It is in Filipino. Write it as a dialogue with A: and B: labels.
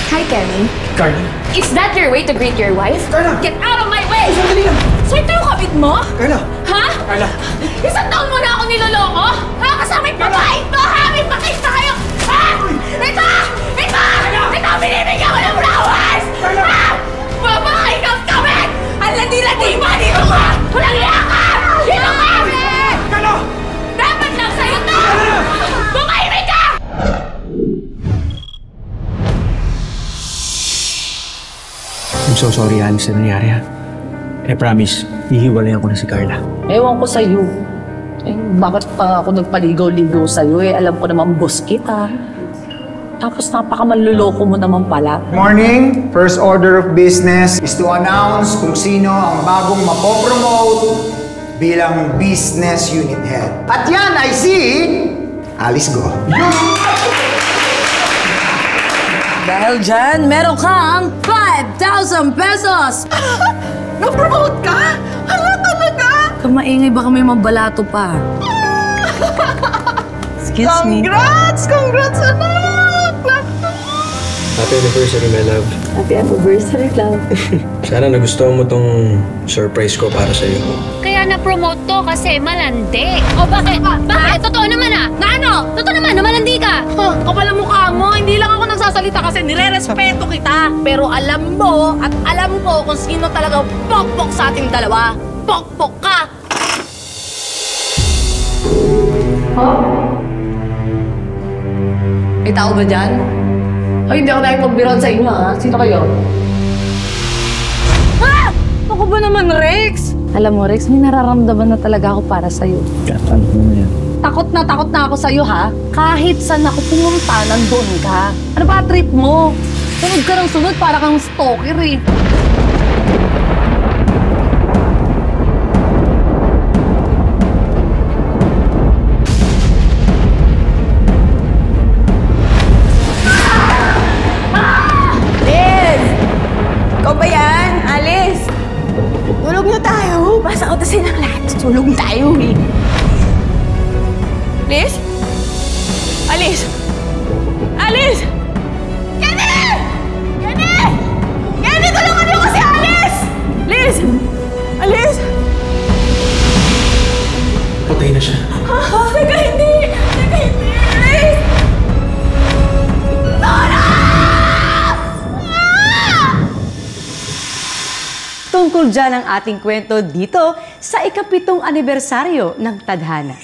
A: Hi, Kenny.
B: Carla.
A: Is that your way to greet your wife?
B: Carla!
A: Get out of my way!
B: Sandali lang!
A: So ito yung kabit mo?
B: Carla!
A: Ha?
B: Carla!
A: Isang taon mo na ako niloloko? Ha? Kasama yung babae ito, ha? May pakita kayo! Ha? Ito! Ito! Ito! Binibigyan ko ng flowers!
B: Carla!
A: Ha? Babae kang kabit! Ang landi-landi mo! Dito ka! Walang iya ka! Dito ka!
B: Carla!
A: Dapat lang sa'yo to! Bumahimik ka!
C: I'm so sorry, Alice, sa nangyari, ha? I promise, hihiwalayan ko na si Carla.
D: Ewan ko sa'yo. Eh, bakit pa ako nagpaligaw-ligaw sa'yo eh? Alam ko naman boss kita. Tapos napakamanluloko mo naman pala.
E: Morning! First order of business is to announce kung sino ang bagong mapopromote bilang business unit head. At yan, I see Alice Go.
D: Dahil dyan, meron kang 5,000 pesos!
F: Na-promote ka? Hala talaga?
D: Kamaingay, baka may mabalato pa. Excuse me.
F: Congrats! Congrats, anak!
C: Happy anniversary, my love.
D: Happy anniversary, love.
C: Sana nagustuhan mo tong surprise ko para sa'yo.
G: Kaya na-promote to kasi malandi. O bakit? Bakit? Totoo naman ah. Na ano? Totoo naman na malandi ka.
D: Huh, kapal ang mukha mo. Hindi lang ako nagsasalita kasi nire-respeto kita. Pero alam mo at alam ko kung sino talaga pokpok sa ating dalawa. Pokpok ka! Huh? May tao ba dyan? Ay, hindi ako nakipagbiron sa inyo, ha? Sino kayo? Ah! Ako ba naman, Rex? Alam mo, Rex, may nararamdaman na talaga ako para sa'yo.
C: Ano mo yan?
D: Takot na ako sa'yo, ha? Kahit saan ako pumunta, nandun ka. Ano ba trip mo? Sunod ka ng sunod, para kang stalker, eh.
F: Basta utasin ang lahat. Tulog tayo eh. Liz? Alice? Alice! Kenny! Kenny! Kenny, tulungan niyo ko si Alice! Liz! Alice!
C: Patay na siya.
F: Teka, hindi! Teka, hindi! Liz!
H: Tungkol dyan ang ating kwento dito sa ika-7 anibersaryo ng Tadhana.